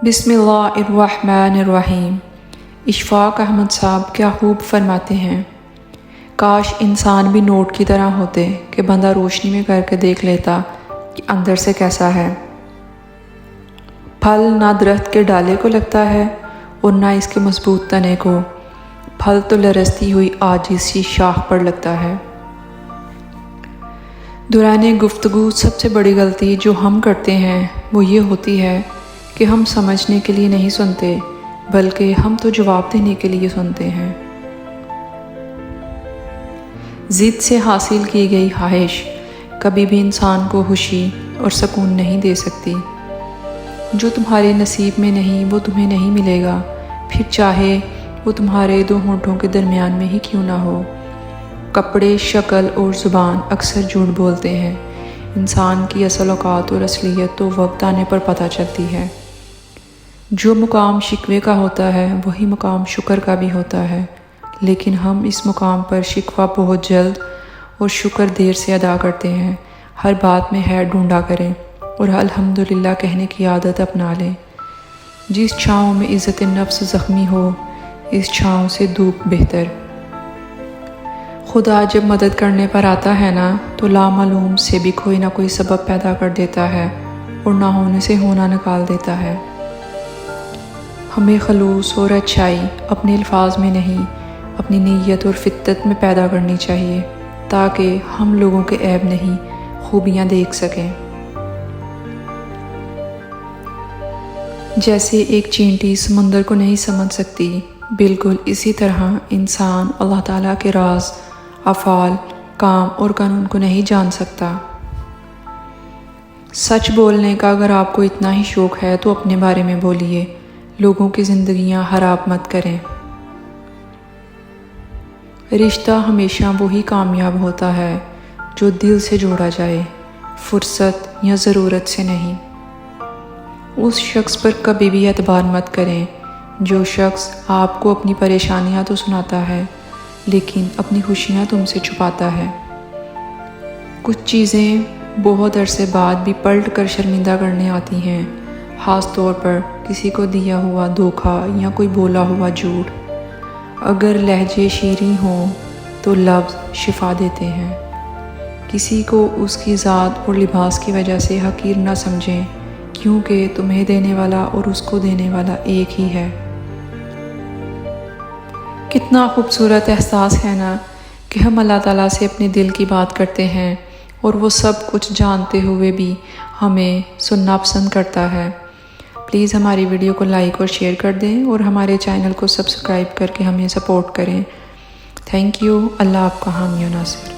بسم اللہ الرحمن الرحیم۔ اشفاق احمد صاحب کیا خوب فرماتے ہیں، کاش انسان بھی نوٹ کی طرح ہوتے کہ بندہ روشنی میں کر کے دیکھ لیتا کہ اندر سے کیسا ہے۔ پھل نہ درخت کے ڈالے کو لگتا ہے اور نہ اس کے مضبوط تنے کو، پھل تو لرزتی ہوئی عاجز سی شاخ پر لگتا ہے۔ دوران گفتگو سب سے بڑی غلطی جو ہم کرتے ہیں وہ یہ ہوتی ہے کہ ہم سمجھنے کے لیے نہیں سنتے بلکہ ہم تو جواب دینے کے لیے سنتے ہیں۔ ضد سے حاصل کی گئی خواہش کبھی بھی انسان کو خوشی اور سکون نہیں دے سکتی۔ جو تمہارے نصیب میں نہیں وہ تمہیں نہیں ملے گا، پھر چاہے وہ تمہارے دو ہونٹوں کے درمیان میں ہی کیوں نہ ہو۔ کپڑے، شکل اور زبان اکثر جھوٹ بولتے ہیں، انسان کی اصل اوقات اور اصلیت تو وقت آنے پر پتہ چلتی ہے۔ جو مقام شکوے کا ہوتا ہے وہی مقام شکر کا بھی ہوتا ہے، لیکن ہم اس مقام پر شکوہ بہت جلد اور شکر دیر سے ادا کرتے ہیں۔ ہر بات میں خیر ڈھونڈا کریں اور الحمدللہ کہنے کی عادت اپنا لیں۔ جس چھاؤں میں عزت نفس زخمی ہو اس چھاؤں سے دھوپ بہتر۔ خدا جب مدد کرنے پر آتا ہے نا تو لامعلوم سے بھی کوئی نہ کوئی سبب پیدا کر دیتا ہے اور نہ ہونے سے ہونا نکال دیتا ہے۔ ہمیں خلوص اور اچھائی اپنے الفاظ میں نہیں، اپنی نیت اور فطرت میں پیدا کرنی چاہیے تاکہ ہم لوگوں کے عیب نہیں خوبیاں دیکھ سکیں۔ جیسے ایک چینٹی سمندر کو نہیں سمجھ سکتی، بالکل اسی طرح انسان اللہ تعالیٰ کے راز، افعال، کام اور قانون کو نہیں جان سکتا۔ سچ بولنے کا اگر آپ کو اتنا ہی شوق ہے تو اپنے بارے میں بولیے، لوگوں کی زندگیاں خراب مت کریں۔ رشتہ ہمیشہ وہی کامیاب ہوتا ہے جو دل سے جوڑا جائے، فرصت یا ضرورت سے نہیں۔ اس شخص پر کبھی بھی اعتبار مت کریں جو شخص آپ کو اپنی پریشانیاں تو سناتا ہے لیکن اپنی خوشیاں تم سے چھپاتا ہے۔ کچھ چیزیں بہت عرصے بعد بھی پلٹ کر شرمندہ کرنے آتی ہیں، خاص طور پر کسی کو دیا ہوا دھوکہ یا کوئی بولا ہوا جھوٹ۔ اگر لہجے شیریں ہوں تو لفظ شفا دیتے ہیں۔ کسی کو اس کی ذات اور لباس کی وجہ سے حقیر نہ سمجھیں، کیونکہ تمہیں دینے والا اور اس کو دینے والا ایک ہی ہے۔ کتنا خوبصورت احساس ہے نا کہ ہم اللہ تعالیٰ سے اپنے دل کی بات کرتے ہیں اور وہ سب کچھ جانتے ہوئے بھی ہمیں سننا پسند کرتا ہے۔ پلیز ہماری ویڈیو کو لائک اور شیئر کر دیں اور ہمارے چینل کو سبسکرائب کر کے ہمیں سپورٹ کریں۔ Thank you. اللہ آپ کا حامی و ناصر۔